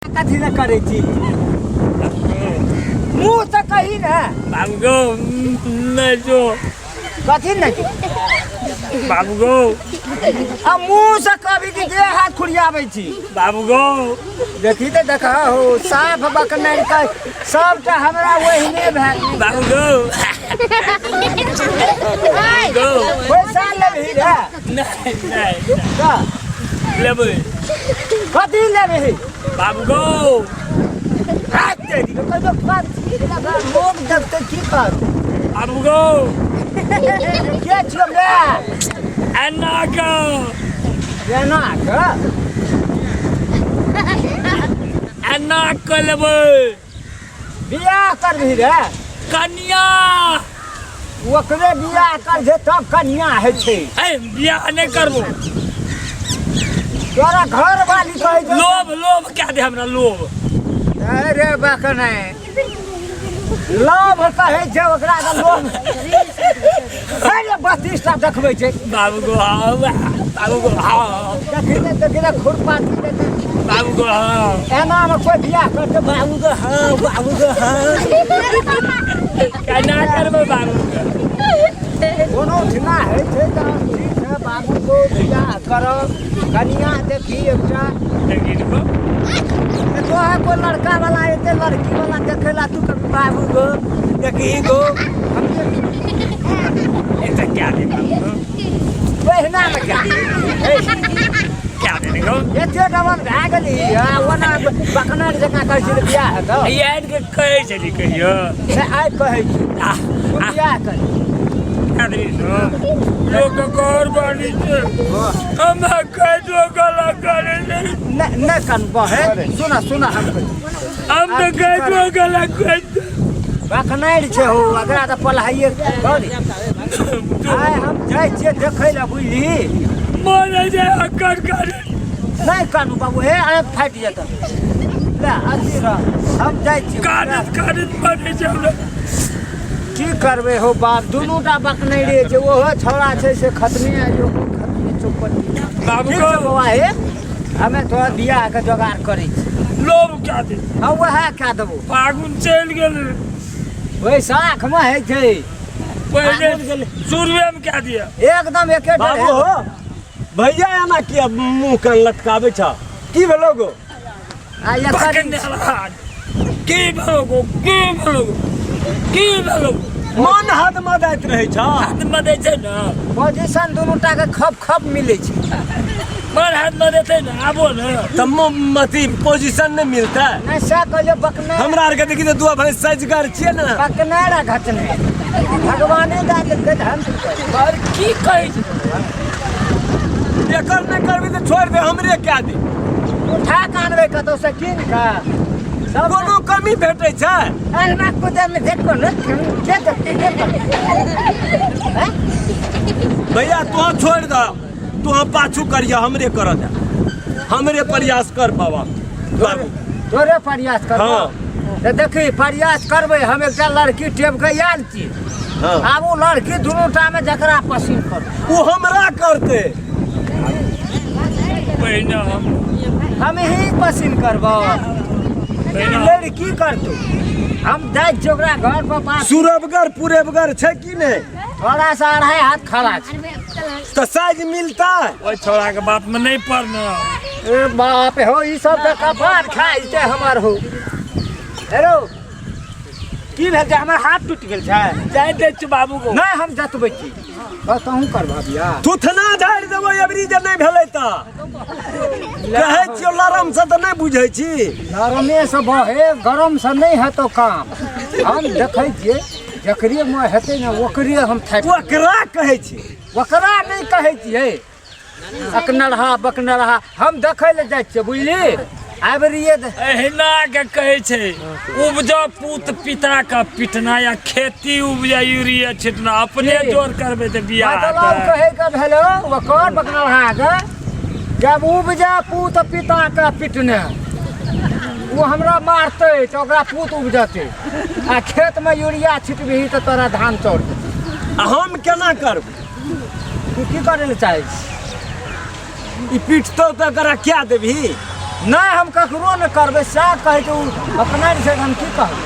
कथी न करे छी मुँह से कही ना बाबू गो नहीं जो कथी न बाबू गो आ मुँह से कभी कि देह हाथ खुरियाबै छी बाबू गो देखी तो देखा हो साफ बकनर का सबटा हमरा वहीने भेल बाबू गो गो पैसा लेबही रे नहीं नहीं का लेबै कथी लेबही बाबू गो हाथ दे दी तो लगा लोग देखते की कर बाबू गो के छियो रे एना का एना का एना का लेबै बियाह करबही रे कन्या ओकरे बियाह कर जे तब कन्या है छै ए बियाह नहीं करबो तोरा घर वाली कहे छै लोभ लोभ क्या दे हमरा लोभ अरे बकने लोभ कहे छै ओकरा का लोभ अरे 32 टा देखबै छै बाबू गो हाँ बाबू गो हाँ देखिले खुरपाती देते बाबू गो हाँ एना में कोई बियाह करते बाबू गो हाँ केना करबै बाबू गो कोनो ठिना है छै त ठीक है बाबू को बियाह करो कन्या देखी एकटा लेकिन गो तो है कोई लड़का वाला एते लड़की वाला देखेला तू कभी बाबू गो देखी गो ऐसा क्या दे बाबू गो बहना में क्या क्या दे गो एते डबल भए गेली ओना बकनर जकाँ कहै छै बियाह हेतौ याद के कहै छली कहियो से आइ कहै छी बियाह कर आदमी नो लोग घर बानी छै हम कह दो गला करे न कन बहे सुना हम तो कह दो गला कर बकनर छै हो अगरा त पलहाइए करी आइ हम जाइ छियै देखै लए बुझली मर जाए अकर करे नहीं कानू बाबू हे आँख फाटि जेतौ ले अथी रह हम जाइ छी कानत मरे छै की करबे हो बाप दुनूटा बकनरे छै ओहो छौड़ा छै से खतनी है जो खतनी चौपटी बाबू गो बाबा हे हमे तोरा बियाह के जोगाड़ करै छी लोभ क्या दे हम वएह कए देबो फागुन चल गेल बैसाख में है छै पहले सूर्य में क्या दिया एकदम एके बाबू हो भैया एना किया मुंह कान लटकाबै छ की भेलो गो आ एकर पकड़ने वाला की भलोगो की भलोगो की भलोगो मन हद मदैत रहै छ हाथ में दे छै ना पोजीशन दुनूटा के खप मिलै छै मन हाथ में देते ना आबो ना त मती पोजीशन नहीं मिलता नहीं से कहलियो बकनर हमरा आर के देखी त दुआ भले सजगर छियै ना बकनर आ घटने भगवाने दए देलकै धन और की कहै छै एकर नहीं करबी त छोड़ दे हमरे क्या दे उठा के आनबै कतौ से कीन के सब कोनो कमी भेटै छै अहना कुदे में देखो न के हैं भैया तू छोड़ द तू पाछू करिया हमरे कर दे हमरे प्रयास कर बाबा बाबू तोरे प्रयास करबो हाँ। तो देखी प्रयास करबै हम एकटा लड़की टेब के आयल छी हाँ। आब वो लड़की दुनूटा में जकरा पसंद करू वो हमरा करते पहिना हम ही पसंद करबो लड़की करतू हम जाय छी ओकरा घर पर बात सुरबगर पुरेबगर छै कि नहीं थोड़ा सा अढ़ाई हाथ खड़ा छै तो साइज मिलता ओइ छोरा के बात में नहीं पड़ना ए बाप हो ई सब त कपार खाइ छै हमर हो हेरो की भेल जे हमर हाथ टूट गेल छै जाय दे छ बाबू को नहीं हम जतबै छी कहूँ करबा बिया थुथना झाड़ि देबो एबरी जे नहीं भेलै त कहै छियो लरम से त नहीं बुझै छी नरमे से बहे गरम से नहीं हेतौ काम हम देखै छियै जकरे में हेतै ने ओकरे हम थाकि ओकरा कहै छी ओकरा नहीं कहै छियै बकनरहा हम देखै ले जाइ छियै बुझली आबरिये एहिना के कहै छै उपजा पूत पिता का पिटना या खेती उपजा यूरिया छिटना अपने जोर करबे त बियाह मतलब कहै के भेलो ओकर बकनरहा के जब उपजा पूत पिता का पिटने वो हमरा मारते तो ओकरा पूत उपजते आ खेत में यूरिया छिटबही तो तोरा धान चढ़ जेतै हम केना करब तू की करे ले चाहे छी ई पिटतो त एकरा क्या देबही नहीं हम ककरो न करबै सएह कहै छै अपने से हम की कहबै।